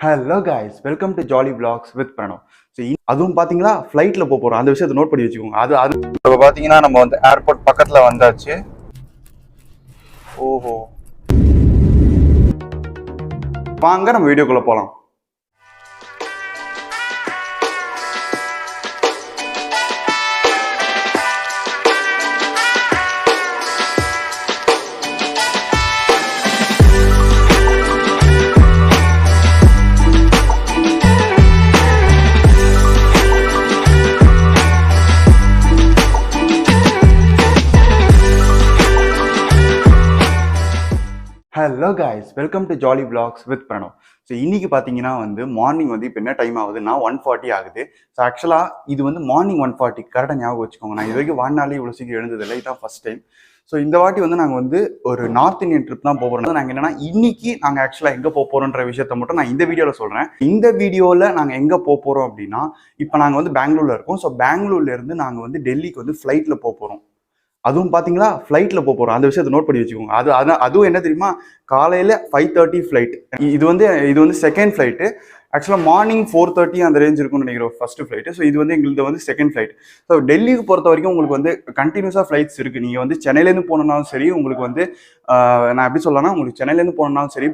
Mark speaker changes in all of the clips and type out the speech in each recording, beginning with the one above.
Speaker 1: Hello guys, welcome to jolly vlogs with Pranav. So அதுவும் பார்த்தீங்களா ஃப்ளைட்டில் போகிறோம். அந்த விஷயத்தை நோட் பண்ணி வச்சுக்கோங்க. அது இப்போ பார்த்தீங்கன்னா நம்ம வந்து ஏர்போர்ட் பக்கத்தில் வந்தாச்சு. ஓஹோ, வாங்க நம்ம வீடியோக்குள்ளே போகலாம். Hello guys, welcome to jolly vlogs with Pranav. So இன்னைக்கு பார்த்தீங்கன்னா வந்து மார்னிங் வந்து இப்போ என்ன டைம் ஆகுதுன்னா 1:40 ஆகுது. ஸோ ஆக்சுவலாக இது வந்து மார்னிங் 1:40 கரெக்டாக ஞாபகம் வச்சுக்கோங்க. நான் இது வரைக்கும் வாழ்நாளே இவ்வளோ சீக்கிரம் எழுந்ததில்லை, இதுதான் ஃபர்ஸ்ட் டைம். ஸோ இந்த வாட்டி வந்து நாங்கள் வந்து ஒரு நார்த் இந்தியன் ட்ரிப் தான் போகிறோம். நாங்கள் என்னன்னா இன்னைக்கு நாங்கள் ஆக்சுவலாக எங்கே போக போகிறோன்ற விஷயத்த மட்டும் நான் இந்த வீடியோவில் சொல்கிறேன். இந்த வீடியோவில் நாங்கள் எங்கே போக போகிறோம் அப்படின்னா, இப்போ நாங்கள் வந்து பெங்களூரில் இருக்கோம். ஸோ பெங்களூர்லேருந்து நாங்கள் வந்து டெல்லிக்கு வந்து ஃப்ளைட்டில் போக போகிறோம். அதுவும் பார்த்தீங்களா ஃப்ளைட்டில் போக போகிறோம். அந்த விஷயத்தை நோட் பண்ணி வச்சுக்கோங்க. அதுவும் என்ன தெரியுமா, காலையில் 5:30 ஃப்ளைட். இது வந்து செகண்ட் ஃப்ளைட்டு. ஆக்சுவலாக மார்னிங் 4:30 அந்த ரேஞ்ச் இருக்கும்னு நினைக்கிறோம் ஃபர்ஸ்ட் ஃப்ளைட்டு. ஸோ இது வந்து எங்களுக்கு வந்து செகண்ட் ஃப்ளைட். ஸோ டெல்லிக்கு பொறுத்த வரைக்கும் உங்களுக்கு வந்து கண்டினியூஸாக ஃப்ளைட்ஸ் இருக்குது. நீங்கள் வந்து சென்னையிலேருந்து போகணுன்னாலும் சரி, உங்களுக்கு வந்து நான் எப்படி சொல்லலாம்னா, உங்களுக்கு சென்னையிலேருந்து போகணுன்னாலும் சரி,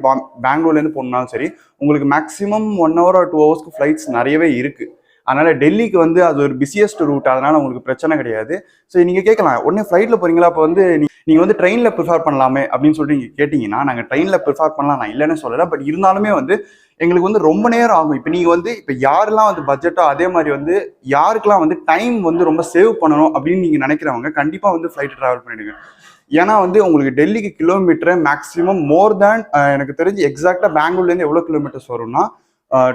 Speaker 1: பெங்களூர்லேருந்து போகணுன்னாலும் சரி, உங்களுக்கு maximum 1 hour or 2 hours flights நிறையவே இருக்குது. அதனால டெல்லிக்கு வந்து அது ஒரு பிஸியஸ்ட் ரூட், அதனால உங்களுக்கு பிரச்சனை கிடையாது. ஸோ நீங்கள் கேட்கலாம், உடனே ஃப்ளைட்டில் போகிறீங்களா, அப்போ வந்து நீங்கள் வந்து ட்ரெயினில் ப்ரிஃபர் பண்ணலாமே அப்படின்னு சொல்லிட்டு நீங்கள் கேட்டிங்கன்னா, நாங்கள் ட்ரெயினில் ப்ரிஃபர் பண்ணலாம், நான் இல்லைன்னு சொல்லலை. பட் இருந்தாலுமே வந்து எங்களுக்கு வந்து ரொம்ப நேரம் ஆகும். இப்போ நீங்கள் வந்து இப்போ யாரெல்லாம் வந்து பட்ஜெட்டோ, அதே மாதிரி வந்து யாருக்கெல்லாம் வந்து டைம் வந்து ரொம்ப சேவ் பண்ணணும் அப்படின்னு நீங்கள் நினைக்கிறவங்க கண்டிப்பாக வந்து ஃப்ளைட்டு ட்ராவல் பண்ணிடுங்க. ஏன்னா வந்து உங்களுக்கு டெல்லிக்கு கிலோமீட்டர் மேக்ஸிமம் மோர் தேன், எனக்கு தெரிஞ்சு எக்ஸாக்டாக பெங்களூர்லேருந்து எவ்வளோ கிலோமீட்டர்ஸ் வரும்னா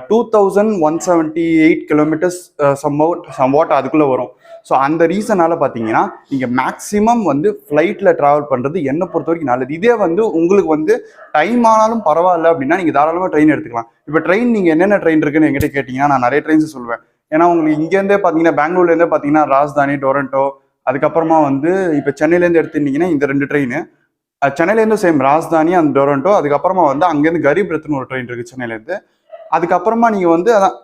Speaker 1: 2178 கிலோமீட்டர்ஸ் சம்வாட் அதுக்குள்ளே வரும். ஸோ அந்த ரீசனால் பார்த்தீங்கன்னா நீங்கள் மேக்ஸிமம் வந்து ஃப்ளைட்டில் ட்ராவல் பண்ணுறது என்னை பொறுத்த வரைக்கும் நல்லது. இதே வந்து உங்களுக்கு வந்து டைம் ஆனாலும் பரவாயில்ல அப்படின்னா நீங்கள் தாராளமாக ட்ரெயின் எடுத்துக்கலாம். இப்போ ட்ரெயின் நீங்கள் என்னென்ன ட்ரெயின் இருக்குன்னு என்கிட்ட கேட்டிங்கன்னா நான் நிறைய ட்ரெயின்ஸ் சொல்லுவேன். ஏன்னா உங்களுக்கு இங்கேருந்தே பார்த்தீங்கன்னா பெங்களூர்லேருந்தே பார்த்தீங்கன்னா ராஜ்தானி, டொரண்டோ, அதுக்கப்புறமா வந்து இப்போ சென்னையிலேருந்து எடுத்துட்டீங்கன்னா இந்த 2 ட்ரெயின். சென்னையிலேருந்து சேம் ராஜ்தானி அண்ட் டொரண்டோ, அதுக்கப்புறமா வந்து அங்கேருந்து கரீப் ரத்னு ஒரு ட்ரெயின் இருக்குது சென்னையிலேருந்து. அதுக்கப்புறமா நீங்கள் வந்து அதான்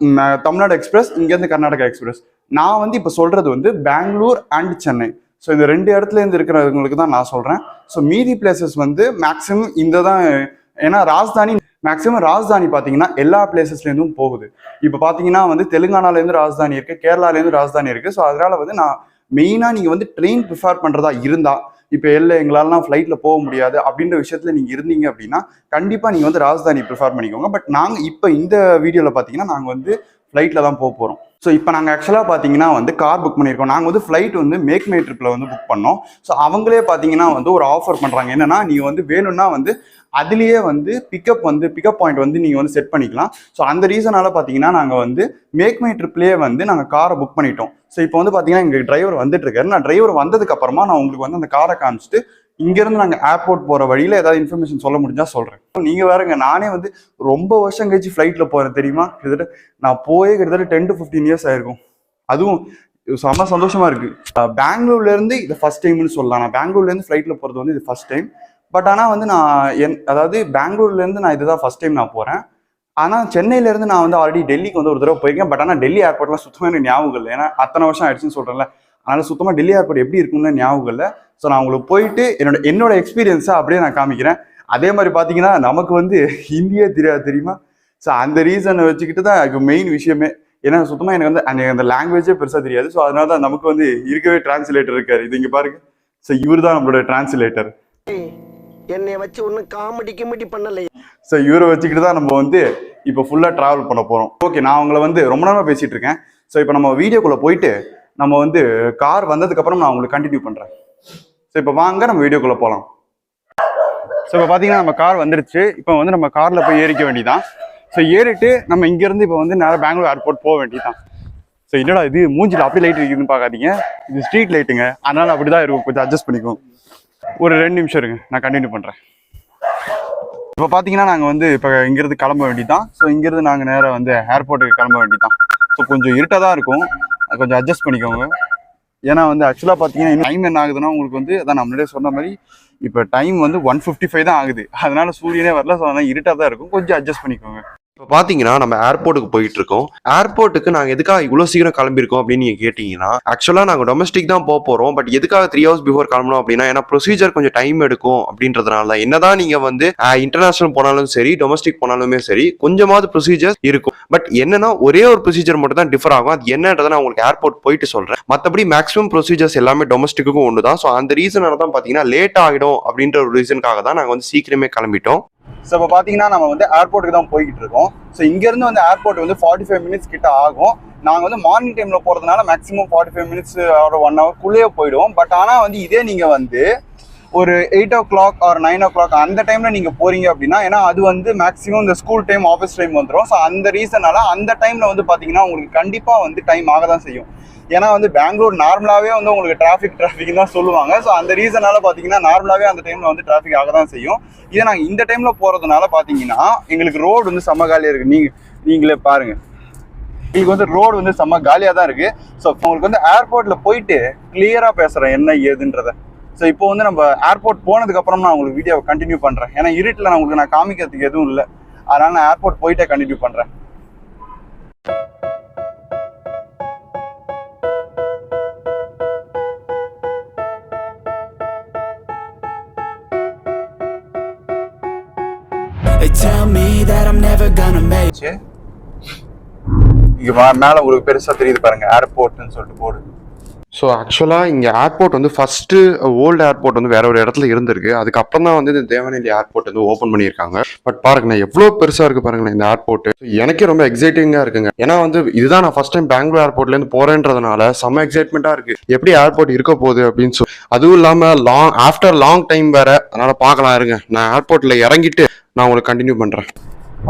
Speaker 1: தமிழ்நாடு எக்ஸ்பிரஸ், இங்கேருந்து கர்நாடகா எக்ஸ்பிரஸ். நான் வந்து இப்போ சொல்கிறது வந்து பெங்களூர் அண்ட் சென்னை. ஸோ இந்த 2 இடத்துலேருந்து இருக்கிறவங்களுக்கு தான் நான் சொல்கிறேன். ஸோ மீதி பிளேசஸ் வந்து மேக்ஸிமம் இந்த தான். ஏன்னா மேக்ஸிமம் ராஜ்தானி பார்த்தீங்கன்னா எல்லா பிளேசஸ்லேருந்தும் போகுது. இப்போ பார்த்தீங்கன்னா வந்து தெலுங்கானாலேருந்து ராஜ்தானி இருக்குது, கேரளாலேருந்து ராஜ்தானி இருக்குது. ஸோ அதனால் வந்து நான் மெயினாக நீங்கள் வந்து ட்ரெயின் ப்ரிஃபர் பண்ணுறதா இருந்தால், இப்போ எங்களாலாம் ஃப்ளைட்டில் போக முடியாது அப்படின்ற விஷயத்தில் நீங்கள் இருந்தீங்க அப்படின்னா கண்டிப்பாக நீங்கள் வந்து ராஜ்தானி ப்ரிஃபர் பண்ணிக்கோங்க. பட் நாங்கள் இப்போ இந்த வீடியோவில் பார்த்தீங்கன்னா நாங்கள் வந்து ஃப்ளைட்டில் தான் போக போகிறோம். ஸோ இப்போ நாங்கள் ஆக்சுவலாக பார்த்தீங்கன்னா வந்து கார் புக் பண்ணியிருக்கோம். நாங்கள் வந்து ஃப்ளைட் வந்து மேக் மை ட்ரிப்பில் வந்து புக் பண்ணோம். ஸோ அவங்களே பார்த்தீங்கன்னா வந்து ஒரு ஆஃபர் பண்ணுறாங்க. என்னன்னா, நீங்கள் வந்து வேணும்னா வந்து அதுலேயே வந்து பிக்கப் பாயிண்ட் வந்து நீங்கள் வந்து செட் பண்ணிக்கலாம். ஸோ அந்த ரீசனால் பார்த்தீங்கன்னா நாங்கள் வந்து மேக் மை ட்ரிப்லேயே வந்து நாங்கள் காரை புக் பண்ணிட்டோம். ஸோ இப்போ வந்து பார்த்தீங்கன்னா எங்கள் டிரைவர் வந்துட்டு இருக்காரு. நான் டிரைவர் வந்ததுக்கு அப்புறமா நான் உங்களுக்கு வந்து அந்த காரை காமிச்சிட்டு இங்கேருந்து நாங்கள் ஏர்போர்ட் போகிற வழியில் ஏதாவது இன்ஃபர்மேஷன் சொல்ல முடிஞ்சால் சொல்கிறேன். நீங்கள் வேறுங்க, நானே வந்து ரொம்ப வருஷம் கழிச்சு ஃப்ளைட்டில் போகிறேன் தெரியுமா. கிட்டத்தட்ட நான் கிட்டத்தட்ட 10 to 15 years ஆயிருக்கும். அதுவும் செம்ம சந்தோஷமாக இருக்குது. பெங்களூர்லேருந்து இது ஃபஸ்ட் டைம்னு சொல்லலாம். நான் பெங்களூர்லேருந்து ஃப்ளைட்டில் போகிறது வந்து இது ஃபஸ்ட் டைம். பட் ஆனால் வந்து அதாவது பெங்களூர்லேருந்து நான் இதுதான் ஃபஸ்ட் டைம் நான் போகிறேன். ஆனால் சென்னையிலேருந்து நான் வந்து ஆல்ரெடி டெல்லிக்கு வந்து ஒரு தடவை போயிருக்கேன். பட் ஆனால் டெல்லி ஏர்போர்ட்லாம் சுத்தமாக எனக்கு ஞாபகம் இல்லை. ஏன்னா அத்தனை வருஷம் ஆயிடுச்சுன்னு சொல்கிறேன்ல. அதனால் சுத்தமாக டெல்லி ஏர்போர்ட் எப்படி இருக்குன்னு ஞாபகம் இல்லை. ஸோ நான் உங்களுக்கு போயிட்டு என்னோட எக்ஸ்பீரியன்ஸை அப்படியே நான் காமிக்கிறேன். அதே மாதிரி பார்த்தீங்கன்னா நமக்கு வந்து ஹிந்தியே தெரியுமா. ஸோ அந்த ரீசனை வச்சுக்கிட்டு தான் எனக்கு மெயின் விஷயமே. ஏன்னா சுத்தமாக எனக்கு வந்து அந்த லாங்குவேஜே பெருசாக தெரியாது. ஸோ அதனால தான் நமக்கு வந்து இருக்கவே டிரான்ஸ்லேட்டர் இருக்காரு. இது இங்கே பாருங்க. ஸோ இவர் தான் நம்மளோட டிரான்ஸ்லேட்டர்.
Speaker 2: என்னை வச்சு ஒன்றும் காமெடி பண்ணலை.
Speaker 1: ஸோ இவரை வச்சுக்கிட்டு தான் நம்ம வந்து இப்போ ஃபுல்லாக ட்ராவல் பண்ண போகிறோம். ஓகே, நான் உங்களை வந்து ரொம்ப நேரமாக பேசிகிட்டு இருக்கேன். ஸோ இப்போ நம்ம வீடியோக்குள்ளே போயிட்டு நம்ம வந்து கார் வந்ததுக்கப்புறம் நான் உங்களுக்கு கண்டினியூ பண்ணுறேன். ஸோ இப்போ வாங்க நம்ம வீடியோக்குள்ளே போகலாம். ஸோ இப்போ பார்த்தீங்கன்னா நம்ம கார் வந்துருச்சு. இப்போ வந்து நம்ம காரில் போய் ஏறிக்க வேண்டியதான். ஸோ ஏறிட்டு நம்ம இங்கேருந்து இப்போ வந்து நேராக பெங்களூர் ஏர்போர்ட் போக வேண்டியதான். ஸோ என்னடா இது மூஞ்சில் அப்படி லைட் இருக்குதுன்னு பார்க்காதீங்க, இது ஸ்ட்ரீட் லைட்டுங்க, அதனால் அப்படி தான் இருக்கும். கொஞ்சம் அட்ஜஸ்ட் பண்ணிக்கோங்க. ஒரு 2 நிமிஷம் இருங்க, நான் கண்டினியூ பண்ணுறேன். இப்போ பார்த்தீங்கன்னா நாங்கள் வந்து இப்போ இங்கேருந்து கிளம்ப வேண்டியதான். ஸோ இங்கேருந்து நாங்கள் நேராக வந்து ஏர்போர்ட்டுக்கு கிளம்ப வேண்டியதான். ஸோ கொஞ்சம் இருட்டாக தான் இருக்கும், கொஞ்சம் அட்ஜஸ்ட் பண்ணிக்கோங்க. ஏன்னா வந்து ஆக்சுவலாக பார்த்தீங்கன்னா டைம் என்ன ஆகுதுன்னா உங்களுக்கு வந்து அதான் நம்மளே சொன்ன மாதிரி இப்போ டைம் வந்து 1:55 தான் ஆகுது. அதனால சூரியனே வரல. ஸோ அதனால் இருட்டாக தான் இருக்கும், கொஞ்சம் அட்ஜஸ்ட் பண்ணிக்கோங்க.
Speaker 3: இப்போ பார்த்தீங்கன்னா நம்ம ஏர்போர்ட்டுக்கு போயிட்டு இருக்கோம். ஏர்போர்ட்டுக்கு நாங்கள் எதுக்காக இவ்வளோ சீக்கிரம் கிளம்பியிருக்கோம் அப்படின்னு நீங்கள் கேட்டிங்கன்னா, ஆக்சுவலாக நாங்கள் டொமஸ்டிக் தான் போகிறோம். பட் எதுக்காக 3 hours பிஃபோர் கிளம்பணும் அப்படின்னா, ஏன்னா ப்ரொசீஜர் கொஞ்சம் டைம் எடுக்கும் அப்படின்றதுனால தான். என்னதான் நீங்கள் வந்து இன்டர்நேஷனல் போனாலும் சரி, டொமஸ்டிக் போனாலுமே சரி, கொஞ்சமாவது ப்ரொசீஜர் இருக்கும். பட் என்னன்னா ஒரே ஒரு ப்ரொசீஜர் மட்டும் தான் டிஃபர் ஆகும். அது என்னன்றதை நான் உங்களுக்கு ஏர்போர்ட் போயிட்டு சொல்கிறேன். மற்றபடி மேக்ஸிமம் ப்ரொசீஜர்ஸ் எல்லாமே டொமஸ்டிக்கும் ஒன்று தான். ஸோ அந்த ரீசனால தான் பார்த்தீங்கன்னா லேட் ஆகிடும் அப்படின்ற ஒரு ரீசனுக்காக தான் நாங்கள் வந்து சீக்கிரமே கிளம்பிட்டோம்.
Speaker 1: ஸோ இப்போ பார்த்தீங்கன்னா நம்ம வந்து ஏர்போர்ட்டுக்கு தான் போய்கிட்டு இருக்கோம். ஸோ இங்கேருந்து வந்து ஏர்போர்ட் வந்து 45 minutes கிட்ட ஆகும். நாங்கள் வந்து மார்னிங் டைமில் போகிறதுனால மேக்ஸிமம் 45 minutes ஒரு 1 hour போயிடுவோம். பட் ஆனால் வந்து இதே நீங்கள் வந்து ஒரு 8 o'clock ஆர் 9 o'clock அந்த டைமில் நீங்கள் போகிறீங்க அப்படின்னா, ஏன்னா அது வந்து மேக்ஸிமம் இந்த ஸ்கூல் டைம் ஆஃபீஸ் டைம் வந்துடும். ஸோ அந்த ரீசனால அந்த டைமில் வந்து பார்த்தீங்கன்னா உங்களுக்கு கண்டிப்பாக வந்து டைம் ஆக தான் செய்யும். ஏன்னா வந்து பெங்களூர் நார்மலாகவே வந்து உங்களுக்கு டிராஃபிக் தான் சொல்லுவாங்க. ஸோ அந்த ரீசனால பார்த்தீங்கன்னா நார்மலாகவே அந்த டைமில் வந்து டிராஃபிக் ஆக தான் செய்யும். இதே நாங்கள் இந்த டைமில் போகிறதுனால பார்த்தீங்கன்னா எங்களுக்கு ரோடு வந்து செம்ம காலியாக இருக்குது. நீங்களே பாருங்கள், எங்களுக்கு வந்து ரோடு வந்து செம்ம காலியாக தான் இருக்குது. ஸோ உங்களுக்கு வந்து ஏர்போர்ட்டில் போயிட்டு கிளியராக பேசுகிறேன் என்ன ஏதுன்றதை. ஸோ இப்போ வந்து நம்ம ஏர்போர்ட் போனதுக்கப்புறம் நான் உங்களுக்கு வீடியோவை கண்டினியூ பண்ணுறேன். ஏன்னா இருட்டில் நான் காமிக்கிறதுக்கு எதுவும் இல்லை. அதனால் நான் ஏர்போர்ட் போயிட்டே கண்டினியூ பண்ணுறேன்.
Speaker 4: They tell me that I'm never gonna make it.
Speaker 1: இங்கே மேலே உங்களுக்கு பெருசாக தெரியுது பாருங்க, ஏர்போர்ட்னு சொல்லிட்டு போர்டு.
Speaker 3: ஸோ ஆக்சுவலாக இங்கே ஏர்போர்ட் வந்து ஃபஸ்ட்டு ஓல்டு ஏர்போர்ட் வந்து வேற ஒரு இடத்துல இருந்திருக்கு. அதுக்கப்புறம் தான் வந்து இந்த தேவநேலி ஏர்போர்ட் வந்து ஓப்பன் பண்ணியிருக்காங்க. பட் பாருங்கண்ணா எவ்வளோ பெருசாக இருக்குது பாருங்கண்ணா இந்த ஏர்போர்ட். எனக்கே ரொம்ப எக்ஸைட்டிங்காக இருக்குங்க. ஏன்னா வந்து இதுதான் நான் ஃபர்ஸ்ட் டைம் பெங்களூர் ஏர்போர்ட்லேருந்து போகிறேன்றதுனால செம்ம எக்ஸைட்மெண்ட்டாக இருக்குது. எப்படி ஏர்போர்ட் இருக்க போகுது அப்படின்னு சொல்லி. அதுவும் இல்லாமல் ஆஃப்டர் லாங் டைம் வேறு. அதனால் பார்க்கலாம் இருங்க. நான் ஏர்போர்ட்டில் இறங்கிட்டு நான் உங்களுக்கு கண்டினியூ பண்ணுறேன்.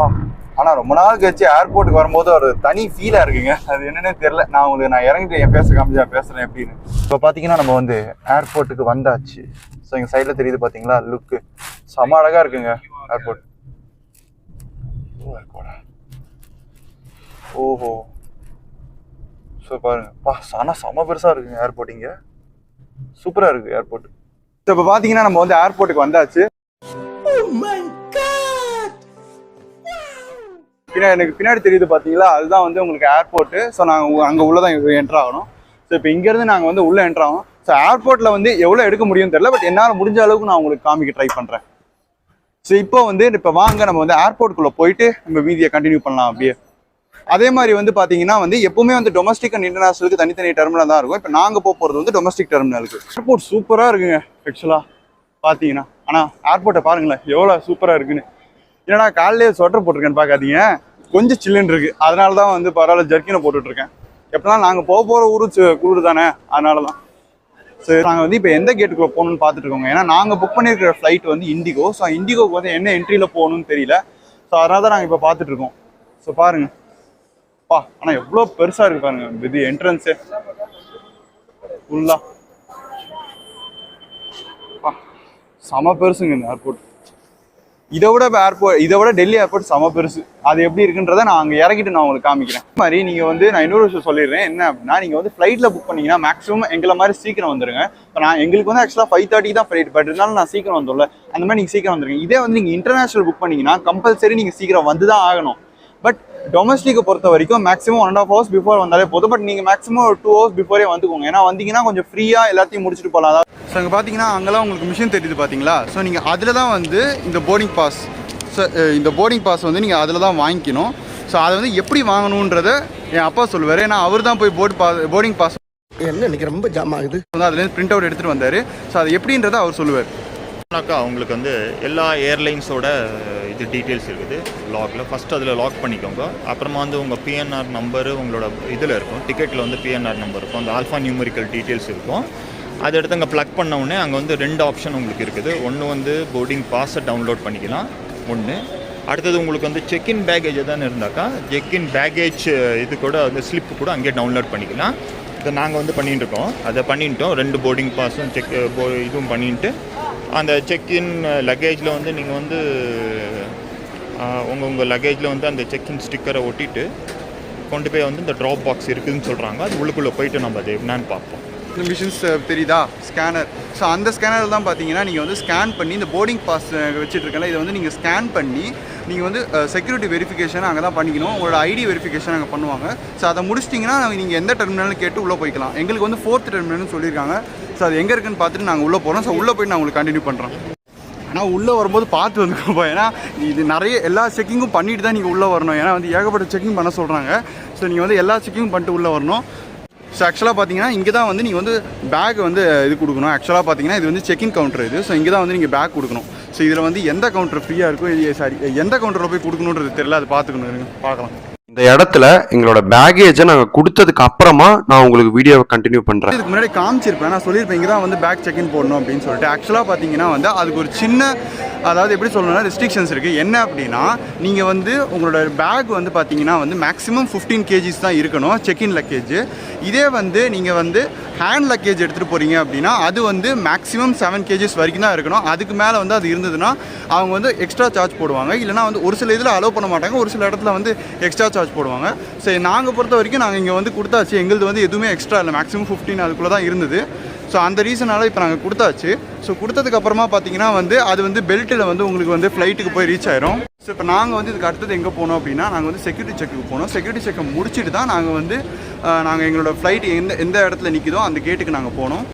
Speaker 1: ஆனால் ரொம்ப நாள் கழிச்சு ஏர்போர்ட்டுக்கு வரும்போது ஒரு தனி ஃபீலாக இருக்குங்க. அது என்னன்னே தெரில. நான் இறங்கிட்டு என் பேசுகிறேன் எப்படின்னு. இப்போ பார்த்தீங்கன்னா நம்ம வந்து ஏர்போர்ட்டுக்கு வந்தாச்சு. ஸோ எங்கள் சைடில் தெரியுது பார்த்தீங்களா லுக்கு செம அழகாக இருக்குங்க ஏர்போர்ட். ஓஹோ, ஸோ பாருங்கப்பா, ஆனால் செம பெருசாக இருக்குங்க ஏர்போர்ட். இங்கே சூப்பராக இருக்குது ஏர்போர்ட். ஸோ இப்போ பார்த்தீங்கன்னா நம்ம வந்து ஏர்போர்ட்டுக்கு வந்தாச்சு. எனக்கு பின்னாடி தெரியுது பார்த்தீங்களா, அதுதான் வந்து உங்களுக்கு ஏர்போர்ட்டு. ஸோ நாங்கள் அங்கே உள்ளதான் என்ட்ரு ஆகணும். ஸோ இப்போ இங்கேருந்து நாங்கள் வந்து உள்ளே என்ட்ரு ஆகணும். ஸோ ஏர்போர்ட்டில் வந்து எவ்வளோ எடுக்க முடியும்னு தெரியல. பட் என்னால் முடிஞ்ச அளவுக்கு நான் உங்களுக்கு காமிக்க ட்ரை பண்ணுறேன். ஸோ இப்போ வாங்க நம்ம வந்து ஏர்போர்ட்டுக்குள்ளே போயிட்டு நம்ம வீதியை கண்டினியூ பண்ணலாம் அப்படியே. அதே மாதிரி வந்து பார்த்தீங்கன்னா வந்து எப்பவுமே வந்து டொமஸ்டிக் அண்ட் இன்டர்நேஷனலுக்கு தனித்தனி டெர்மினல் தான் இருக்கும். இப்போ நாங்கள் போகிறது வந்து டொமஸ்டிக் டெர்மினலுக்கு. ஏர்போர்ட் சூப்பராக இருக்குங்க ஆக்சுவலாக பார்த்தீங்கன்னா. ஆனால் ஏர்போர்ட்டை பாருங்களேன் எவ்வளோ சூப்பராக இருக்குன்னு. ஏன்னா காலையிலே ஸ்வெட்டர் போட்டிருக்கேன்னு பார்க்காதீங்க, கொஞ்சம் சில்லுன்னு இருக்குது. அதனால தான் வந்து பரவாயில்ல ஜர்க்கினை போட்டுட்ருக்கேன். எப்படிலாம் நாங்கள் போகிற ஊரு குளிர் தானே, அதனால தான். ஸோ நாங்கள் வந்து இப்போ எந்த கேட்டுக்குள்ளே போகணுன்னு பார்த்துட்டு இருக்கோங்க. ஏன்னா நாங்கள் புக் பண்ணியிருக்கிற ஃப்ளைட் வந்து இண்டிகோ. ஸோ இண்டிகோக்கு வந்து என்ன என்ட்ரியில் போகணுன்னு தெரியல. ஸோ அதனால தான் நாங்கள் இப்போ பார்த்துட்ருக்கோம். ஸோ பாருங்கள் ஆனால் எவ்வளோ பெருசாக இருக்குது பாருங்கள் இது என்ட்ரன்ஸு ஃபுல்லாக. செம பெருசுங்க இந்த ஏர்போர்ட். இதை விட டெல்லி ஏர்போர்ட் செம பெருசு. அது எப்படி இருக்குன்றதை நான் அங்கே இறக்கிட்டு நான் உங்களுக்கு காமிக்கிறேன். இது மாதிரி நீங்கள் வந்து நான் இன்னொரு விஷயம் சொல்லிடுறேன். என்ன அப்படின்னா, நீங்கள் வந்து ஃப்ளைட்டில் புக் பண்ணிங்கன்னா மேக்ஸிமம் எங்களை மாதிரி சீக்கிரம் வந்துருங்க. இப்போ எங்களுக்கு வந்து ஆக்சுவலாக 5:30 தான் ஃப்ளைட். பட் இருந்தாலும் நான் சீக்கிரம் வந்துடல. அந்த மாதிரி நீங்கள் சீக்கிரம் வந்துருங்க. இதே வந்து நீங்கள் இன்டர்நேஷனல் புக் பண்ணிங்கன்னா கம்பல்சரி நீங்கள் சீக்கிரம் வந்து தான் ஆகணும். பட் டொமஸ்டிக்கை பொறுத்த வரைக்கும் மேக்ஸிமம் 1.5 hours பிஃபோர் வந்தாலே போதும். பட் நீங்கள் மேக்ஸிமம் ஒரு 2 hours பிஃபோரே வந்துக்கோங்க. ஏன்னா வந்தீங்கன்னா கொஞ்சம் ஃப்ரீயாக எல்லாத்தையும் முடிச்சுட்டு போகலாம். அதாவது ஸோ அங்கே பார்த்தீங்கன்னா அங்கெல்லாம் உங்களுக்கு மிஷின் தெரியுது பார்த்தீங்களா. ஸோ நீங்கள் அதில் தான் வந்து இந்த போர்டிங் பாஸ். ஸோ இந்த போர்டிங் பாஸ் வந்து நீங்கள் அதில் தான் வாங்கிக்கணும். ஸோ அதை வந்து எப்படி வாங்கணுன்றதை என் அப்பா சொல்லுவார். ஏன்னா அவர் தான் போய் போர்டிங் பாஸ்
Speaker 2: என்ன இன்னைக்கு ரொம்ப ஜாம் ஆகுது
Speaker 1: வந்து அதுலேருந்து பிரிண்ட் அவுட் எடுத்துகிட்டு வந்தார். ஸோ அது எப்படின்றத அவர் சொல்லுவார்.
Speaker 5: அவங்களுக்கு வந்து எல்லா ஏர்லைன்ஸோட இது டீட்டெயில்ஸ் இருக்குது லாகில். ஃபஸ்ட்டு அதில் லாக் பண்ணிக்கோங்க. அப்புறமா வந்து உங்கள் பிஎன்ஆர் நம்பரு உங்களோட இதில் இருக்கும். டிக்கெட்டில் வந்து பிஎன்ஆர் நம்பர் இருக்கும். அந்த ஆல்ஃபா நியூமெரிக்கல் டீட்டெயில்ஸ் இருக்கும். அதை எடுத்து அங்கே ப்ளக் பண்ண உடனே அங்கே வந்து 2 ஆப்ஷன் உங்களுக்கு இருக்குது. ஒன்று வந்து போர்டிங் பாஸை டவுன்லோட் பண்ணிக்கலாம் ஒன்று. அடுத்தது உங்களுக்கு வந்து செக்இன் பேக்கேஜ் எதாவது இருந்தாக்கா செக்இன் பேக்கேஜ் இது கூட வந்து ஸ்லிப்பு கூட அங்கேயே டவுன்லோட் பண்ணிக்கலாம். இதை நாங்கள் வந்து பண்ணிகிட்டு இருக்கோம். அதை பண்ணிட்டோம். 2 போர்டிங் பாஸும் இதுவும் பண்ணிட்டு அந்த செக்இன் லக்கேஜில் வந்து நீங்கள் வந்து உங்கள் லக்கேஜில் வந்து அந்த செக்இன் ஸ்டிக்கரை ஒட்டிட்டு கொண்டு போய் வந்து இந்த ட்ராப் பாக்ஸ் இருக்குதுன்னு சொல்கிறாங்க. அது உள்ளுக்குள்ளே போயிட்டு நம்ம அதை என்னன்னு பார்ப்போம்.
Speaker 1: மிஷின்ஸ் தெரியுதா, ஸ்கேனர். ஸோ அந்த ஸ்கேனர் தான் பார்த்தீங்கன்னா நீங்கள் வந்து ஸ்கேன் பண்ணி இந்த போர்டிங் பாஸ் வச்சுட்ருக்கல இதை வந்து நீங்கள் ஸ்கேன் பண்ணி நீங்கள் வந்து செக்யூரிட்டி வெரிஃபிகேஷன் அங்கே தான் பண்ணிக்கணும். உங்களோட ஐடி வெரிஃபிகேஷன் அங்கே பண்ணுவாங்க. ஸோ அதை முடிச்சிட்டிங்கன்னா நீங்கள் எந்த டெர்மினல்னு கேட்டு உள்ளே போய்க்கலாம். எங்களுக்கு வந்து 4th டெர்மினல்னு சொல்லியிருக்காங்க. ஸோ அது எங்கே இருக்குன்னு பார்த்துட்டு நாங்கள் உள்ளே போகிறோம். ஸோ உள்ளே போய் நான் உங்களுக்கு கண்டினியூ பண்ணுறேன். ஆனால் உள்ளே வரும்போது பார்த்து வந்துக்கோப்பா, ஏன்னா இது நிறைய எல்லா செக்கிங்கும் பண்ணிட்டு தான் நீங்கள் உள்ளே வரணும். ஏன்னா வந்து ஏகப்பட்ட செக்கிங் பண்ண சொல்கிறாங்க. ஸோ நீங்கள் வந்து எல்லா செக்கிங்கும் பண்ணிட்டு உள்ளே வரணும். ஸோ ஆக்சுவலாக பார்த்தீங்கன்னா இங்கே தான் வந்து நீங்கள் வந்து பேக் வந்து இது கொடுக்கணும். ஆக்சுவலாக பார்த்தீங்கன்னா இது வந்து செக்இன் கவுண்டர் இது. ஸோ இங்கே தான் வந்து நீங்கள் பேக் கொடுக்கணும். ஸோ இதில் வந்து எந்த கவுண்டர் ஃப்ரீயாக இருக்கோ சாரி எந்த கவுண்டரில் போய் கொடுக்கணுன்றது தெரியல. அது பார்த்துக்கணும், பார்க்கலாம்.
Speaker 3: இந்த இடத்துல எங்களோட பேகேஜை நாங்கள் கொடுத்ததுக்கு அப்புறமா நான் உங்களுக்கு வீடியோவை கண்டினியூ பண்ணுறேன்.
Speaker 1: இதுக்கு முன்னாடி காமிச்சிருப்பேன், நான் சொல்லியிருப்பேன் இங்கே தான் வந்து பேக் செக்இன் போடணும் அப்படின்னு சொல்லிட்டு. ஆக்சுவலாக பார்த்தீங்கன்னா வந்து அதுக்கு ஒரு சின்ன, அதாவது எப்படி சொல்லணும்னா ரெஸ்ட்ரிக்ஷன்ஸ் இருக்குது. என்ன அப்படின்னா நீங்கள் வந்து உங்களோட பேக் வந்து பார்த்தீங்கன்னா வந்து மேக்ஸிமம் 15 kgs தான் இருக்கணும் செக்இன் லக்கேஜ். இதே வந்து நீங்கள் வந்து ஹேண்ட் லக்கேஜ் எடுத்துகிட்டு போகிறீங்க அப்படின்னா அது வந்து மேக்ஸிமம் 7 kgs வரைக்கும் தான் இருக்கணும். அதுக்கு மேலே வந்து அது இருந்ததுன்னா அவங்க வந்து எக்ஸ்ட்ரா சார்ஜ் போடுவாங்க. இல்லைனா வந்து ஒரு சில இதில் அலோவ் பண்ண மாட்டாங்க, ஒரு சில இடத்துல வந்து எக்ஸ்ட்ரா சார்ஜ் போடுவாங்க. சரி, நாங்கள் பொறுத்த வரைக்கும் நாங்கள் இங்கே வந்து கொடுத்தாச்சு. எங்களுது வந்து எதுவுமே எக்ஸ்ட்ரா இல்லை, மேக்ஸிமம் 15 அதுக்குள்ளே தான் இருந்தது. ஸோ அந்த ரீசனால் இப்போ நாங்கள் கொடுத்தாச்சு. ஸோ கொடுத்ததுக்கப்புறமா பார்த்தீங்கன்னா வந்து அது வந்து பெல்ட்டில் வந்து உங்களுக்கு வந்து ஃப்ளைட்டுக்கு போய் ரீச் ஆயிரும். ஸோ இப்போ நாங்கள் வந்து இதுக்கு அடுத்தது எங்கே போனோம் அப்படின்னா நாங்கள் வந்து செக்யூரிட்டி செக்குக்கு போனோம். செக்யூரிட்டி செக்கை முடிச்சுட்டு தான் நாங்கள் வந்து நாங்கள் எங்களோட ஃப்ளைட் எந்த இடத்துல நிற்கிதோ அந்த கேட்டுக்கு நாங்கள் போனோம்.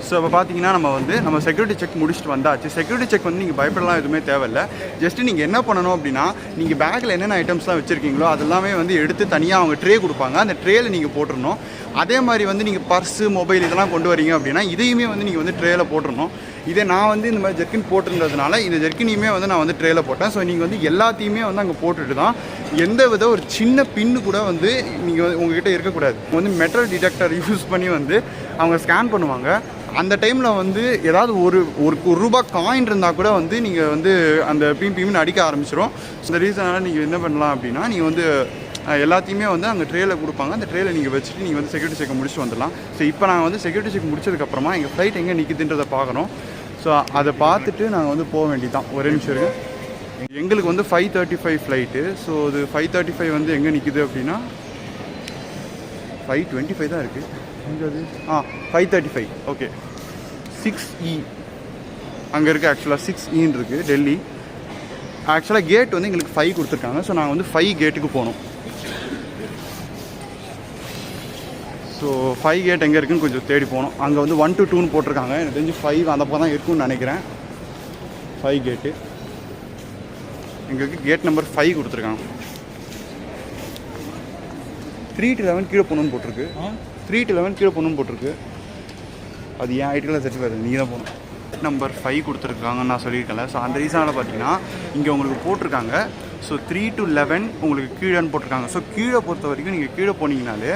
Speaker 1: ஸோ இப்போ பார்த்தீங்கன்னா நம்ம செக்யூரிட்டி செக் முடிச்சுட்டு வந்தாச்சு. செக்யூரிட்டி செக் வந்து நீங்கள் பயப்படலாம் எதுவுமே தேவையில்லை. ஜஸ்ட்டு நீங்கள் என்ன பண்ணணும் அப்படின்னா நீங்கள் பேக்கில் என்னென்ன ஐட்டம்ஸ்லாம் வச்சுருக்கீங்களோ அதெல்லாமே வந்து எடுத்து தனியாக அவங்க ட்ரே கொடுப்பாங்க. அந்த ட்ரேயில் நீங்கள் போட்டுடணும். அதே மாதிரி வந்து நீங்கள் பர்ஸு, மொபைல் இதெல்லாம் கொண்டு வரீங்க அப்படின்னா இதையுமே வந்து நீங்கள் வந்து ட்ரேயில் போட்டுடணும். இதே நான் வந்து இந்த மாதிரி ஜெர்கின் போட்டிருந்ததுனால இந்த ஜெர்கினையுமே வந்து நான் வந்து ட்ரேயில் போட்டேன். ஸோ நீங்கள் வந்து எல்லாத்தையுமே வந்து அங்கே போட்டுட்டு தான் எந்த வித ஒரு சின்ன பின்னு கூட வந்து நீங்கள் உங்ககிட்ட இருக்கக்கூடாது. வந்து மெட்டல் டிடெக்டர் யூஸ் பண்ணி வந்து அவங்க ஸ்கேன் பண்ணுவாங்க. அந்த டைமில் வந்து ஏதாவது ஒரு ரூபா காயின் இருந்தால் கூட வந்து நீங்கள் வந்து அந்த பீம்னு அடிக்க ஆரம்பிச்சிடும். இந்த ரீசனால் நீங்கள் என்ன பண்ணலாம் அப்படின்னா நீங்கள் வந்து எல்லாத்தையுமே வந்து அங்கே ட்ரேயில் கொடுப்பாங்க. அந்த ட்ரேயில் நீங்கள் வச்சுட்டு நீங்கள் வந்து செக்யூரிட்டி செக்கை முடிச்சுட்டு வந்துடலாம். ஸோ இப்போ நாங்கள் வந்து செக்யூரிட்டி செக் முடிச்சதுக்கப்புறமா எங்கள் ஃப்ளைட் எங்கே நிற்குதுன்றதை பார்க்கணும். ஸோ அதை பார்த்துட்டு நாங்கள் வந்து போக வேண்டியதான். ஒரே நிமிஷம் இருக்குது. எங்களுக்கு வந்து 5:35 ஃப்ளைட்டு. ஸோ அது 5:35 வந்து எங்கே நிற்குது அப்படின்னா 5:25 தான் இருக்குது. எங்கே அது 5:35. ஓகே, 6E அங்கே இருக்குது. ஆக்சுவலாக 6Eன்னு இருக்குது டெல்லி. ஆக்சுவலாக கேட் வந்து எங்களுக்கு 5 கொடுத்துருக்காங்க. ஸோ நாங்கள் வந்து 5 கேட்டுக்கு போனோம். ஸோ 5 கேட் எங்கே இருக்குன்னு கொஞ்சம் தேடி போனோம். அங்கே வந்து 1 to 2ன்னு போட்டிருக்காங்க. எனக்கு தெரிஞ்சு 5 அந்த பக்கம் தான் இருக்குன்னு நினைக்கிறேன். 5 கேட்டு எங்களுக்கு கேட் நம்பர் 5 கொடுத்துருக்காங்க. 3 to 11 கீழே போகணுன்னு போட்டிருக்கு. 3 to 11 கீழே போகணுன்னு போட்டிருக்கு. அது ஏன் ஐடியில் சர்டிஃபிகேட் நீங்கள் தான் போகணும். நம்பர் 5 கொடுத்துருக்காங்கன்னு நான் சொல்லியிருக்கேன்ல. ஸோ அந்த ரீசனால் பார்த்தீங்கன்னா இங்கே உங்களுக்கு போட்டிருக்காங்க. ஸோ 3 to 11 உங்களுக்கு கீழேன்னு போட்டிருக்காங்க. ஸோ கீழே பொறுத்த வரைக்கும் நீங்கள் கீழே போனீங்கனாலே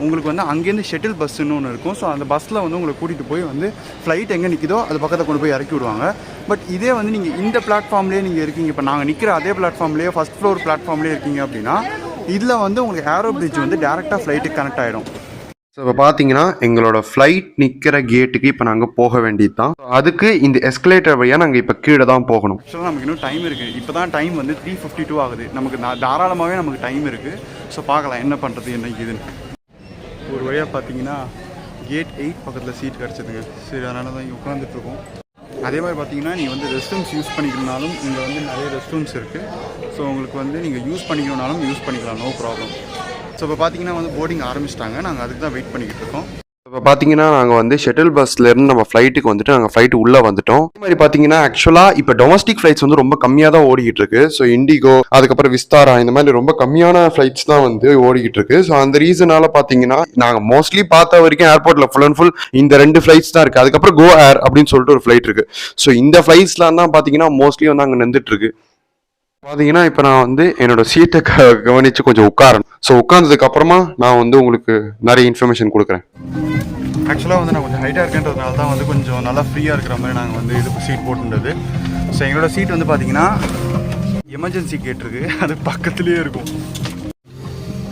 Speaker 1: உங்களுக்கு வந்து அங்கேருந்து ஷட்டில் பஸ்ஸுன்னு ஒன்று இருக்கும். ஸோ அந்த பஸ்ஸில் வந்து உங்களை கூட்டிகிட்டு போய் வந்து ஃப்ளைட் எங்கே நிற்கிதோ அது பக்கத்தில் கொண்டு போய் இறக்கி விடுவாங்க. பட் இதே வந்து நீங்கள் இந்த பிளாட்ஃபார்ம்லேயே நீங்கள் இருக்கீங்க, இப்போ நாங்கள் நிற்கிற அதே பிளாட்ஃபார்ம்லேயே ஃபஸ்ட் ஃப்ளோர் பிளாட்ஃபார்ம்லேயே இருக்கீங்க அப்படின்னா இதில் வந்து உங்களுக்கு ஏரோ பிரிட்ஜ் வந்து டேரெக்டாக ஃப்ளைட்டுக்கு கனெக்ட் ஆகிடும்.
Speaker 3: ஸோ இப்போ பார்த்தீங்கன்னா எங்களோட ஃப்ளைட் நிற்கிற கேட்டுக்கு இப்போ நாங்கள் போக வேண்டியது தான். அதுக்கு இந்த எஸ்கலேட்டர் வழியாக நாங்கள் இப்போ கீழே தான் போகணும்.
Speaker 1: ஆக்சுவலாக நமக்கு இன்னும் டைம் இருக்குது. இப்போ தான் டைம் வந்து 3:52 ஆகுது. நமக்கு தாராளமாகவே நமக்கு டைம் இருக்குது. ஸோ பார்க்கலாம் என்ன பண்ணுறது என்ன இதுன்னு. ஒரு வழியாக பார்த்தீங்கன்னா கேட் 8 பக்கத்தில் சீட் கிடச்சிதுங்க. சரி, அதனால தான் இங்கே உட்காந்துட்ருக்கோம். அதே மாதிரி பார்த்தீங்கன்னா நீங்கள் வந்து ரெஸ்ட் ரூம்ஸ் யூஸ் பண்ணிக்கணுனாலும் இங்கே வந்து நிறைய ரெஸ்ட் ரூம்ஸ் இருக்குது. ஸோ உங்களுக்கு வந்து நீங்கள் யூஸ் பண்ணிக்கணுனாலும் யூஸ் பண்ணிக்கலாம், நோ ப்ராப்ளம். ஸோ இப்போ பார்த்தீங்கன்னா வந்து போர்டிங் ஆரம்பிச்சிட்டாங்க. நாங்கள் அதுக்கு தான் வெயிட் பண்ணிக்கிட்டு இருக்கோம்.
Speaker 3: இப்போ பார்த்தீங்கன்னா நாங்கள் வந்து ஷட்டில் பஸ்லேருந்து நம்ம ஃப்ளைட்டுக்கு வந்துட்டு நாங்கள் ஃப்ளைட்டு உள்ளே வந்துட்டோம். அதே மாதிரி பார்த்தீங்கன்னா ஆக்சுவலாக இப்போ டொமஸ்டிக் ஃப்ளைட்ஸ் வந்து ரொம்ப கம்மியாக தான் ஓடிக்கிட்டு இருக்கு. ஸோ இண்டிகோ, அதுக்கப்புறம் விஸ்தாரா, இந்த மாதிரி ரொம்ப கம்மியான ஃப்ளைட்ஸ் தான் வந்து ஓடிக்கிட்டு இருக்கு. ஸோ அந்த ரீசனால பார்த்தீங்கன்னா நாங்கள் மோஸ்ட்லி பார்த்த வரைக்கும் ஏர்போர்ட்டில் ஃபுல் அண்ட் ஃபுல் இந்த 2 ஃப்ளைட்ஸ் தான் இருக்குது. அதுக்கப்புறம் கோ ஏர் அப்படின்னு சொல்லிட்டு ஒரு ஃப்ளைட் இருக்குது. ஸோ இந்த ஃப்ளைட்ஸ்லாம் தான் பார்த்தீங்கன்னா மோஸ்ட்லி வந்து அங்கே நின்றுட்டு இருக்கு. பார்த்தீங்கன்னா இப்போ நான் வந்து என்னோட சீட்டை கவனித்து கொஞ்சம் உட்காரணும். ஸோ உட்கார்ந்ததுக்கு அப்புறமா நான் வந்து உங்களுக்கு நிறைய இன்ஃபர்மேஷன் கொடுக்குறேன்.
Speaker 1: ஆக்சுவலாக வந்து நான் கொஞ்சம் ஹைட்டாக இருக்கேன்றதுனால தான் வந்து கொஞ்சம் நல்லா ஃப்ரீயாக இருக்கிற மாதிரி நாங்கள் வந்து இது சீட் போட்டுருந்தது. ஸோ எங்களோட சீட் வந்து பார்த்தீங்கன்னா எமர்ஜென்சி கேட் இருக்குது, அது பக்கத்துலேயே இருக்கும்.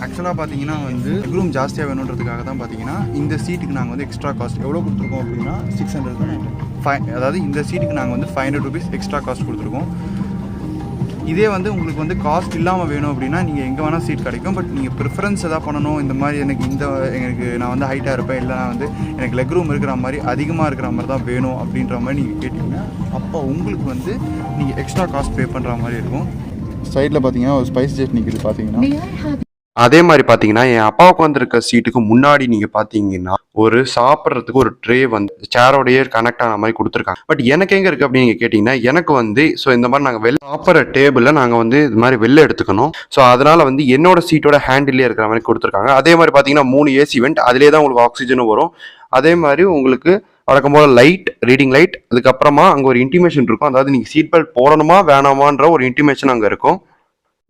Speaker 1: ஆக்சுவலாக பார்த்தீங்கன்னா வந்து ரூம் ஜாஸ்தியாக வேணுன்றதுக்காக தான் பார்த்தீங்கன்னா இந்த சீட்டுக்கு நாங்கள் வந்து எக்ஸ்ட்ரா காஸ்ட் எவ்வளோ கொடுத்துருக்கோம் அப்படின்னா 600. அதாவது இந்த சீட்டுக்கு நாங்கள் வந்து 500 rupees எக்ஸ்ட்ரா காஸ்ட் கொடுத்துருக்கோம். இதே வந்து உங்களுக்கு வந்து காஸ்ட் இல்லாமல் வேணும் அப்படின்னா நீங்கள் எங்கே வேணால் சீட் கிடைக்கும். பட் நீங்கள் ப்ரிஃபரன்ஸ் எதாவது பண்ணணும், இந்த மாதிரி எனக்கு நான் வந்து ஹைட்டாக இருப்பேன், இல்லை நான் வந்து எனக்கு லெக் ரூம் இருக்கிற மாதிரி அதிகமாக இருக்கிற மாதிரி தான் வேணும் அப்படின்ற மாதிரி நீங்கள் கேட்டிங்கன்னா அப்போ அப்போ உங்களுக்கு வந்து நீங்கள் எக்ஸ்ட்ரா காஸ்ட் பே பண்ணுற மாதிரி இருக்கும். சைடில் பார்த்தீங்கன்னா ஒரு ஸ்பைஸ் ஜெட் நிற்கிது பார்த்தீங்கன்னா.
Speaker 3: அதே மாதிரி பார்த்தீங்கன்னா என் அப்பாவுக்கு வந்திருக்க சீட்டுக்கு முன்னாடி நீங்கள் பார்த்தீங்கன்னா ஒரு சாப்பிட்றதுக்கு ஒரு ட்ரே வந்து சேரோடையே கனெக்ட் ஆன மாதிரி கொடுத்துருக்காங்க. பட் எனக்கு எங்கே இருக்குது அப்படின்னு நீங்கள் கேட்டிங்கன்னா எனக்கு வந்து ஸோ இந்த மாதிரி நாங்கள் வெளில சாப்பிட்ற டேபிளில் நாங்கள் வந்து இது மாதிரி வெளில எடுத்துக்கணும். ஸோ அதனால் வந்து என்னோட சீட்டோட ஹேண்டிலே இருக்கிற மாதிரி கொடுத்துருக்காங்க. அதே மாதிரி பார்த்தீங்கன்னா 3 ஏசி வெண்ட், அதிலே தான் உங்களுக்கு ஆக்சிஜனும் வரும். அதே மாதிரி உங்களுக்கு வழக்கம் போல் லைட், ரீடிங் லைட், அதுக்கப்புறமா அங்கே ஒரு இன்டிமேஷன் இருக்கும். அதாவது நீங்கள் சீட் பெல்ட் போடணுமா வேணாமான்ற ஒரு இன்டிமேஷன் அங்கே இருக்கும்.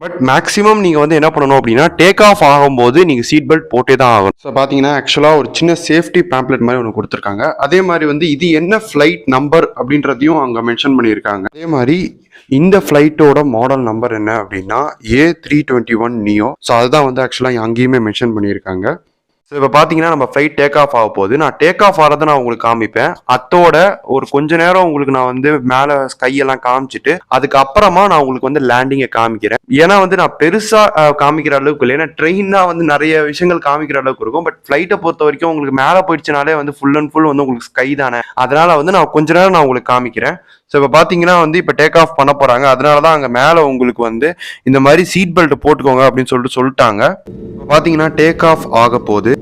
Speaker 3: பட் மேக்ஸிமம் நீங்கள் வந்து என்ன பண்ணணும் அப்படின்னா டேக் ஆஃப் ஆகும்போது நீங்கள் சீட் பெல்ட் போட்டே தான் ஆகும். ஸோ பார்த்தீங்கன்னா ஆக்சுவலாக ஒரு சின்ன சேஃப்டி பேம்ப்ளெட் மாதிரி ஒன்று கொடுத்துருக்காங்க. அதே மாதிரி வந்து இது என்ன ஃப்ளைட் நம்பர் அப்படின்றதையும் அங்கே மென்ஷன் பண்ணியிருக்காங்க. அதே மாதிரி இந்த ஃப்ளைட்டோட மாடல் நம்பர் என்ன அப்படின்னா A321 நியோ. ஸோ அதுதான் வந்து ஆக்சுவலாக அங்கேயுமே மென்ஷன் பண்ணியிருக்காங்க. ஸோ இப்போ பார்த்தீங்கன்னா நம்ம ஃப்ளைட் டேக் ஆஃப் ஆக போகுது. நான் டேக் ஆஃப் ஆகிறத நான் உங்களுக்கு காமிப்பேன். அத்தோட ஒரு கொஞ்ச நேரம் உங்களுக்கு நான் வந்து மேலே ஸ்கையெல்லாம் காமிச்சிட்டு அதுக்கப்புறமா நான் உங்களுக்கு வந்து லேண்டிங்கை காமிக்கிறேன். ஏன்னா வந்து நான் பெருசாக காமிக்கிற அளவுக்கு இல்லை. ஏன்னா ட்ரெயின் தான் வந்து நிறைய விஷயங்கள் காமிக்கிற அளவுக்கு இருக்கும். பட் ஃப்ளைட்டை பொறுத்த வரைக்கும் உங்களுக்கு மேலே போயிடுச்சுனாலே வந்து ஃபுல் அண்ட் ஃபுல் வந்து உங்களுக்கு ஸ்கை தானே. அதனால வந்து நான் கொஞ்ச நேரம் நான் உங்களுக்கு காமிக்கிறேன். ஸோ இப்போ பார்த்தீங்கன்னா வந்து இப்போ டேக் ஆஃப் பண்ண போகிறாங்க. அதனால தான் அங்கே மேலே உங்களுக்கு வந்து இந்த மாதிரி சீட் பெல்ட் போட்டுக்கோங்க அப்படின்னு சொல்லிட்டாங்க. இப்போ பார்த்தீங்கன்னா டேக் ஆஃப் ஆக போகுது.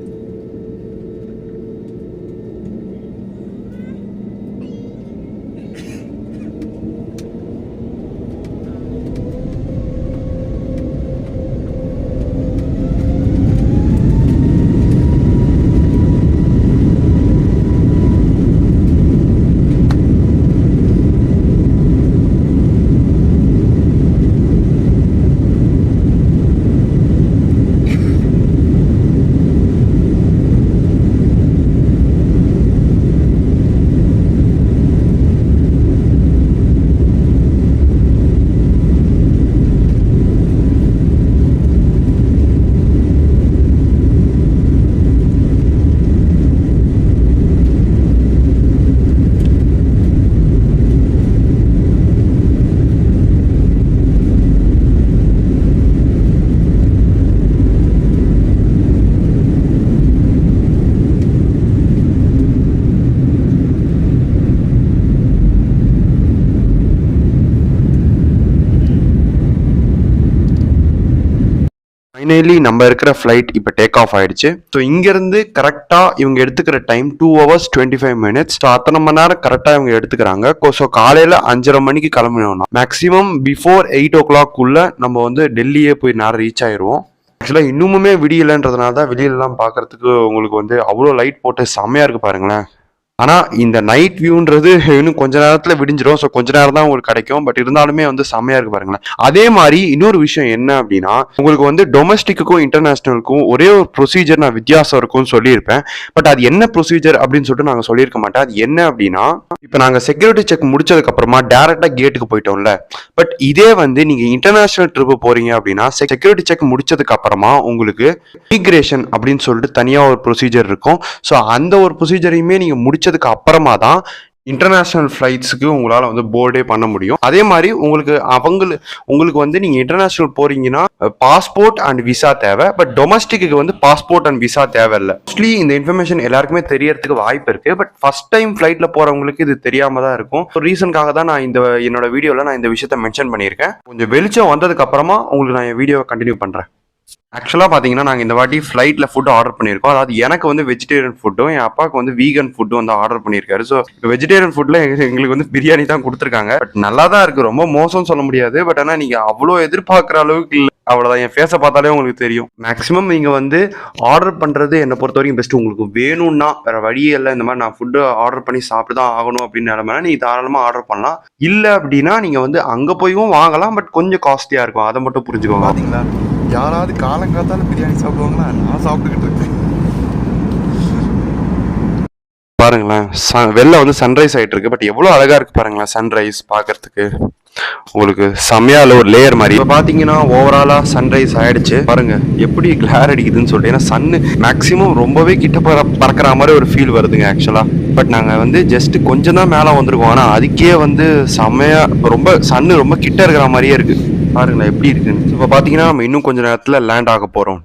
Speaker 3: ஃபைனலி நம்ம இருக்கிற ஃப்ளைட் இப்போ டேக் ஆஃப் ஆயிடுச்சு. ஸோ இங்கேருந்து கரெக்டாக இவங்க எடுத்துக்கிற டைம் 2 hours 25 minutes. ஸோ அத்தனை மணி நேரம் கரெக்டாக இவங்க எடுத்துக்கிறாங்க. ஸோ காலையில் 5:30 மணிக்கு கிளம்பினோம்னா மேக்ஸிமம் பிஃபோர் 8 o'clock நம்ம வந்து டெல்லியே போய் நேரம் ரீச் ஆயிடுவோம். ஆக்சுவலாக இன்னுமுமே விடியலைன்றதுனால தான் வெளியிலலாம் பார்க்கறதுக்கு உங்களுக்கு வந்து அவ்வளோ லைட் போட்டு செம்மையாக இருக்குது பாருங்களேன். ஆனால் இந்த நைட் வியூன்றது இன்னும் கொஞ்ச நேரத்தில் விடிஞ்சிடும். ஸோ கொஞ்ச நேரம் தான் உங்களுக்கு கிடைக்கும். பட் இருந்தாலுமே வந்து செம்மையாக இருக்கு பாருங்களேன். அதே மாதிரி இன்னொரு விஷயம் என்ன அப்படின்னா உங்களுக்கு வந்து டொமஸ்டிக்குக்கும் இன்டர்நேஷ்னலுக்கும் ஒரே ஒரு ப்ரொசீஜர் நான் வித்தியாசம் இருக்கும்னு சொல்லியிருப்பேன். பட் அது என்ன ப்ரொசீஜர் அப்படின்னு சொல்லிட்டு நாங்கள் சொல்லியிருக்க மாட்டேன். அது என்ன அப்படின்னா இப்போ நாங்கள் செக்யூரிட்டி செக் முடிச்சதுக்கு அப்புறமா டேரெக்டாக கேட்டுக்கு போயிட்டோம்ல. பட் இதே வந்து நீங்கள் இன்டர்நேஷ்னல் ட்ரிப்பு போறீங்க அப்படின்னா செக்யூரிட்டி செக் முடிச்சதுக்கு அப்புறமா உங்களுக்கு இமிகிரேஷன் அப்படின்னு சொல்லிட்டு தனியாக ஒரு ப்ரொசீஜர் இருக்கும். ஸோ அந்த ஒரு ப்ரொசீஜரையுமே நீங்கள் முடிச்சதுக்கு அப்புறமா தான் இன்டர்நேஷனல் ஃப்ளைட்ஸுக்கு உங்களால் வந்து போர்டே பண்ண முடியும். அதே மாதிரி உங்களுக்கு வந்து நீங்கள் இன்டர்நேஷனல் போறீங்கன்னா பாஸ்போர்ட் அண்ட் விசா தேவை. பட் டொமஸ்டிக்கு வந்து பாஸ்போர்ட் அண்ட் விசா தேவையில்லை. மோஸ்ட்லி இந்த இன்ஃபர்மேஷன் எல்லாருக்குமே தெரியறதுக்கு வாய்ப்பு இருக்கு. பட் ஃபர்ஸ்ட் டைம் ஃப்ளைட்ல போறவங்களுக்கு இது தெரியாம தான் இருக்கும். ரீசனுக்காக தான் நான் என்னோட வீடியோல நான் இந்த விஷயத்த மென்ஷன் பண்ணியிருக்கேன். கொஞ்சம் வெளிச்சம் வந்ததுக்கு அப்புறமா உங்களுக்கு நான் என் வீடியோவை கண்டினியூ பண்றேன். ஆக்சுவலாக பார்த்தீங்கன்னா நாங்கள் இந்த வாட்டி ஃப்ளைட்டில் ஃபுட்டு ஆர்டர் பண்ணியிருக்கோம். அதாவது எனக்கு வந்து வெஜிடேரியன் ஃபுட்டும் என் அப்பாவுக்கு வந்து வீகன் ஃபுட்டும் வந்து ஆர்டர் பண்ணியிருக்காரு. ஸோ இப்போ வெஜிடேரியன் ஃபுட்டில் எங்களுக்கு வந்து பிரியாணி தான் கொடுத்துருக்காங்க. பட் நல்லா தான் இருக்குது. ரொம்ப மோசம்னு சொல்ல முடியாது. பட் ஆனால் நீங்கள் அவ்வளோ எதிர்பார்க்குற அளவுக்கு இல்லை. அவ்வளோதான். என் ஃபேஸை பார்த்தாலே உங்களுக்கு தெரியும். மேக்ஸிமம் நீங்கள் வந்து ஆர்டர் பண்ணுறது என்னை பொறுத்த வரைக்கும் பெஸ்ட்டு. உங்களுக்கு வேணும்னா வேறு வழியே இல்லை, இந்த மாதிரி நான் ஃபுட்டு ஆர்டர் பண்ணி சாப்பிட்டு தான் ஆகணும் அப்படின்னு நிலமைனா நீங்கள் தாராளமாக ஆர்டர் பண்ணலாம். இல்லை அப்படின்னா நீங்கள் வந்து அங்கே போயும் வாங்கலாம். பட் கொஞ்சம் காஸ்ட்லியாக இருக்கும். அதை மட்டும் புரிஞ்சுக்கோங்க.
Speaker 1: பார்த்தீங்களா, யாராவது காலங்காத்தால பிரியாணி சாப்பிடுவாங்களா? நான் சாப்பிட்டுக்கிட்டு இருக்கேன்.
Speaker 3: பாருங்களேன், வெளில வந்து சன்ரைஸ் ஆகிட்டு இருக்கு. பட் எவ்வளோ அழகா இருக்கு பாருங்களேன் சன்ரைஸ் பார்க்கறதுக்கு. உங்களுக்கு செம்மையால ஒரு லேயர் மாதிரி. இப்போ பார்த்தீங்கன்னா ஓவராலாக சன்ரைஸ் ஆயிடுச்சு. பாருங்க எப்படி கிளார் அடிக்குதுன்னு சொல்லிட்டு. ஏன்னா சன்னு மேக்ஸிமம் ரொம்பவே கிட்ட பறக்கிற மாதிரி ஒரு ஃபீல் வருதுங்க ஆக்சுவலாக. பட் நாங்கள் வந்து ஜஸ்ட் கொஞ்சம் தான் மேலே வந்திருக்கோம். ஆனால் அதுக்கே வந்து செம்மையா ரொம்ப சன்னு ரொம்ப கிட்ட இருக்கிற மாதிரியே இருக்கு. பாருங்களேன் எப்படி இருக்குன்னு. இப்போ பார்த்தீங்கன்னா நம்ம இன்னும் கொஞ்சம் நேரத்தில் லேண்ட் ஆக போகிறோம்.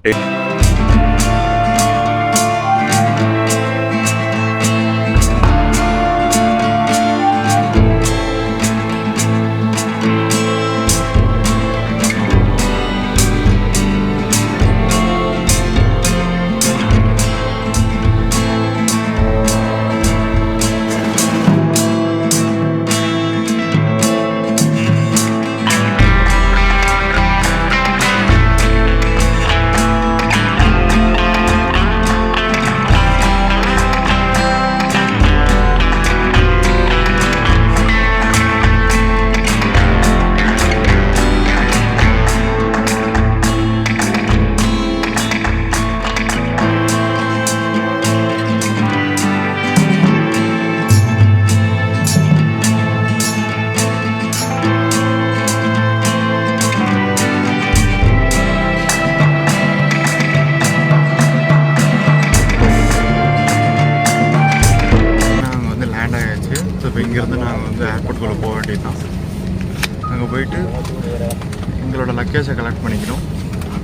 Speaker 1: லக்கேஜை கலெக்ட் பண்ணிக்கணும்.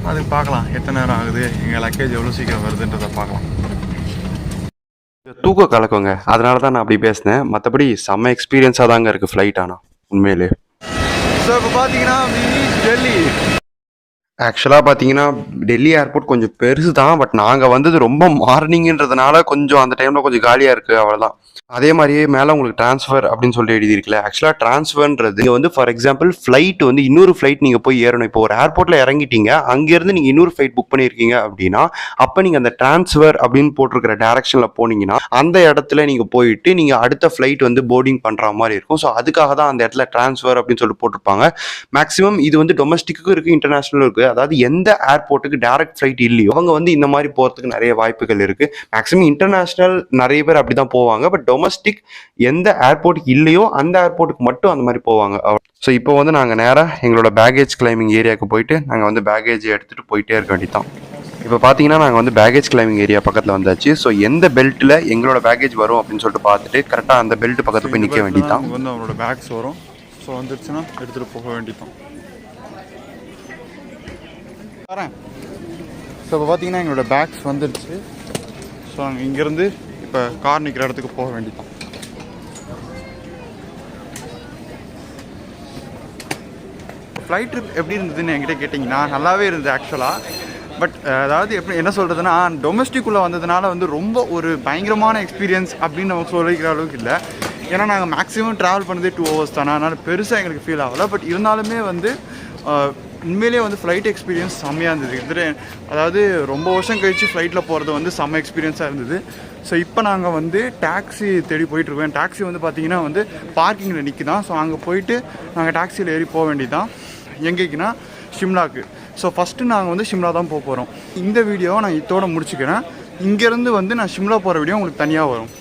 Speaker 1: அதுக்கு பார்க்கலாம் எத்தனை நேரம் ஆகுது, எங்கள் லக்கேஜ் எவ்வளோ சீக்கிரம் வருதுன்றதை பார்க்கலாம்.
Speaker 3: தூக்க கலக்குங்க, அதனால தான் நான் அப்படி பேசினேன். மற்றபடி செம்ம எக்ஸ்பீரியன்ஸாக தாங்க இருக்குது ஃப்ளைட். ஆனால் உண்மையிலே
Speaker 1: ஸோ இப்போ பார்த்தீங்கன்னா டெல்லி.
Speaker 3: ஆக்சுவலாக பார்த்தீங்கன்னா டெல்லி ஏர்போர்ட் கொஞ்சம் பெருசு தான், பட் நாங்கள் வந்தது ரொம்ப மார்னிங்கிறதுனால கொஞ்சம் அந்த டைமில் கொஞ்சம் காலியாக இருக்குது, அவ்வளோதான். அதே மாதிரியே மேலே உங்களுக்கு ட்ரான்ஸ்ஃபர் அப்படின்னு சொல்லிட்டு எழுதியிருக்குல்ல, ஆக்சுவலாக ட்ரான்ஸ்ஃபர்ன்றது இங்கே வந்து ஃபார் எக்ஸாம்பிள் ஃப்ளைட் வந்து இன்னொரு ஃப்ளைட் நீங்கள் போய் ஏறணும். இப்போ ஒரு ஏர்போர்ட்டில் இறங்கிட்டீங்க, அங்கேருந்து நீங்கள் இன்னொரு ஃப்ளைட் புக் பண்ணியிருக்கீங்க அப்படின்னா அப்போ நீங்கள் அந்த ட்ரான்ஸ்ஃபர் அப்படின்னு போட்டிருக்கிற டேரக்ஷனில் போனீங்கன்னா அந்த இடத்துல நீங்கள் போயிட்டு நீங்கள் அடுத்த ஃப்ளைட் வந்து போர்டிங் பண்ணுற மாதிரி இருக்கும். ஸோ அதுக்காக தான் அந்த இடத்துல ட்ரான்ஸ்ஃபர் அப்படின்னு சொல்லிட்டு போட்டிருப்பாங்க. மேக்ஸிமம் இது வந்து டொமஸ்டிக்கும் இருக்குது, இன்டர்நேஷனலும் இருக்குது. அதாவது எந்த ஏர்போர்ட்டுக்கு டைரக்ட் ஃப்ளைட் இல்லையோ அவங்க வந்து இந்த மாதிரி போகிறதுக்கு நிறைய வாய்ப்புகள் இருக்குது. மேக்ஸிமம் இன்டர்நேஷனல் நிறைய பேர் அப்படி தான் போவாங்க, பட் டொமஸ்டிக் எந்த ஏர்போர்ட்டுக்கு இல்லையோ அந்த ஏர்போர்ட்டுக்கு மட்டும் அந்த மாதிரி போவாங்க. ஸோ இப்போ வந்து நாங்கள் நேராக எங்களோட பேகேஜ் கிளைமிங் ஏரியாவுக்கு போயிட்டு நாங்கள் வந்து பேகேஜ் எடுத்துகிட்டு போயிட்டே இருக்க வேண்டியதான். இப்போ பார்த்தீங்கன்னா நாங்கள் வந்து பேகேஜ் கிளைமிங் ஏரியா பக்கத்தில் வந்தாச்சு. ஸோ எந்த பெல்ட்டில் எங்களோட பேகேஜ் வரும் அப்படின்னு சொல்லிட்டு பார்த்துட்டு கரெக்டாக அந்த பெல்ட் பக்கத்தில் போய் நிற்க வேண்டியதான்.
Speaker 1: வந்து அவங்களோட பேக்ஸ் வரும். ஸோ வந்துருச்சுன்னா எடுத்துகிட்டு போக வேண்டியதான். வரேன். ஸோ இப்போ பார்த்தீங்கன்னா எங்களோட பேக்ஸ் வந்துருச்சு. ஸோ நாங்கள் இங்கேருந்து இப்போ கார் நிற்கிற இடத்துக்கு போக வேண்டியதான். ஃப்ளைட் ட்ரிப் எப்படி இருந்ததுன்னு என்கிட்ட கேட்டிங்கன்னா நல்லாவே இருந்தது ஆக்சுவலாக. பட் அதாவது எப்படி என்ன சொல்கிறதுனா, டொமஸ்டிக்குள்ளே வந்ததுனால வந்து ரொம்ப ஒரு பயங்கரமான எக்ஸ்பீரியன்ஸ் அப்படின்னு நம்ம சொல்லிக்கிற அளவுக்கு இல்லை. ஏன்னா நாங்கள் மேக்ஸிமம் ட்ராவல் பண்ணதே 2 hours தானே, அதனால் பெருசாக எங்களுக்கு ஃபீல் ஆகலை. பட் இருந்தாலுமே வந்து உண்மையிலேயே வந்து ஃப்ளைட் எக்ஸ்பீரியன்ஸ் செம்மையாக இருந்தது. அதாவது ரொம்ப வருஷம் கழித்து ஃப்ளைட்டில் போகிறது வந்து செம்ம எக்ஸ்பீரியன்ஸாக இருந்தது. ஸோ இப்போ நாங்கள் வந்து டாக்ஸி தேடி போயிட்டுருக்கோம். டாக்ஸி வந்து பார்த்திங்கன்னா வந்து பார்க்கிங்கில் நிற்கிதான். ஸோ அங்கே போயிட்டு நாங்கள் டாக்ஸியில் ஏறி போக வேண்டியதான். எங்கேக்குன்னா ஷிம்லாக்கு. ஸோ ஃபஸ்ட்டு நாங்கள் வந்து ஷிம்லா தான் போக போகிறோம். இந்த வீடியோவை நான் இதோட முடிச்சுக்கிறேன். இங்கேருந்து வந்து நான் ஷிம்லா போகிற வீடியோ உங்களுக்கு தனியாக வரும்.